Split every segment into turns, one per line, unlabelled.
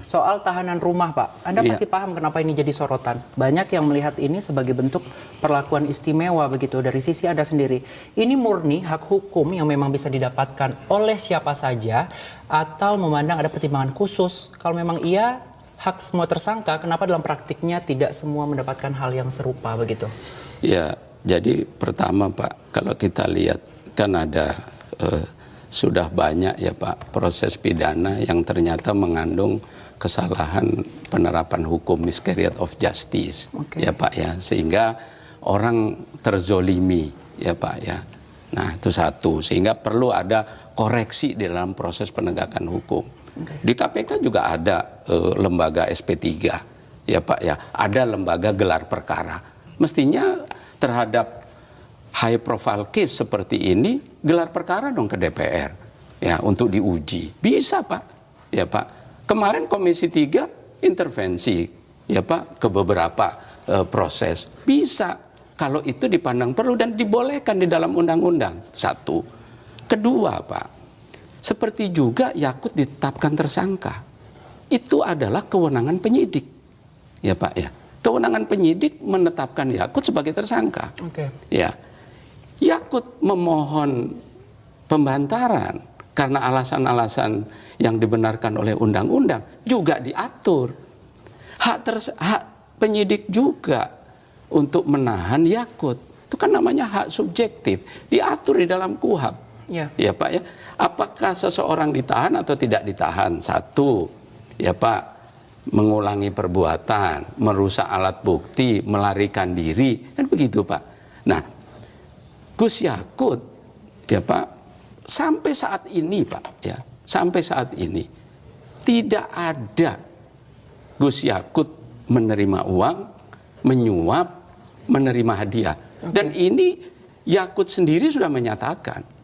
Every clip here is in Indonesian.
Soal tahanan rumah, Pak. Anda pasti paham kenapa ini jadi sorotan. Banyak yang melihat ini sebagai bentuk perlakuan istimewa begitu dari sisi Anda sendiri. Ini murni hak hukum yang memang bisa didapatkan oleh siapa saja atau memandang ada pertimbangan khusus. Kalau memang iya, hak semua tersangka, kenapa dalam praktiknya tidak semua mendapatkan hal yang serupa begitu?
Ya, jadi pertama Pak, kalau kita lihat kan ada sudah banyak ya Pak proses pidana yang ternyata mengandung kesalahan penerapan hukum, miscarriage of justice, ya Pak ya, sehingga orang terzolimi ya Pak ya. Nah itu satu, sehingga perlu ada koreksi di dalam proses penegakan hukum. Di KPK juga ada lembaga SP3 ya Pak ya, ada lembaga gelar perkara. Mestinya terhadap high profile case seperti ini gelar perkara dong ke DPR ya untuk diuji. Bisa Pak ya Pak. Kemarin Komisi 3 intervensi ya Pak ke beberapa proses. Bisa kalau itu dipandang perlu dan dibolehkan di dalam undang-undang. Satu. Kedua Pak, seperti juga Yakut ditetapkan tersangka. Itu adalah kewenangan penyidik. Ya Pak ya. Kewenangan penyidik menetapkan Yakut sebagai tersangka. Ya. Yakut memohon pembantaran karena alasan-alasan yang dibenarkan oleh undang-undang juga diatur. Hak penyidik juga untuk menahan Yakut. Itu kan namanya hak subjektif. Diatur di dalam KUHP. Ya Pak ya. Apakah seseorang ditahan atau tidak ditahan? Satu, ya Pak, mengulangi perbuatan, merusak alat bukti, melarikan diri. Kan begitu Pak. Nah, Gus Yakut, ya Pak, sampai saat ini Pak, ya, sampai saat ini tidak ada Gus Yakut menerima uang, menyuap, menerima hadiah. Dan ini Yakut sendiri sudah menyatakan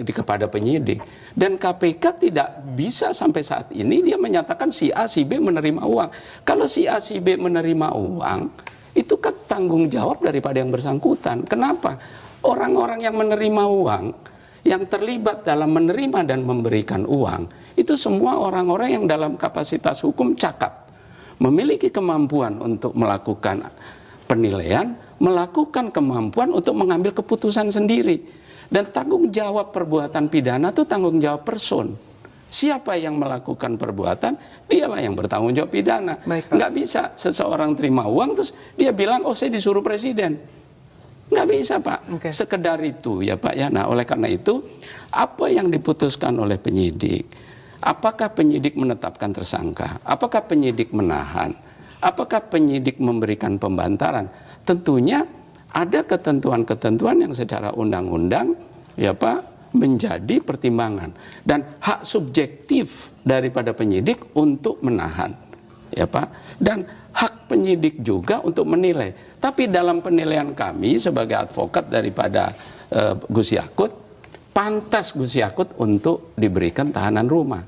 kepada penyidik. Dan KPK tidak bisa sampai saat ini dia menyatakan si A, si B menerima uang. Kalau si A, si B menerima uang, itu kan tanggung jawab daripada yang bersangkutan. Kenapa? Orang-orang yang menerima uang, yang terlibat dalam menerima dan memberikan uang, itu semua orang-orang yang dalam kapasitas hukum cakap, memiliki kemampuan untuk melakukan penilaian, melakukan kemampuan untuk mengambil keputusan sendiri. Dan tanggung jawab perbuatan pidana itu tanggung jawab person. Siapa yang melakukan perbuatan, dialah yang bertanggung jawab pidana. Nggak bisa seseorang terima uang terus dia bilang, oh saya disuruh presiden. Nggak bisa Pak, sekedar itu ya Pak ya. Nah oleh karena itu apa yang diputuskan oleh penyidik, apakah penyidik menetapkan tersangka, apakah penyidik menahan, apakah penyidik memberikan pembantaran, tentunya ada ketentuan-ketentuan yang secara undang-undang ya Pak menjadi pertimbangan dan hak subjektif daripada penyidik untuk menahan ya Pak, dan hak penyidik juga untuk menilai. Tapi dalam penilaian kami sebagai advokat daripada Gus Yakut, pantas Gus Yakut untuk diberikan tahanan rumah.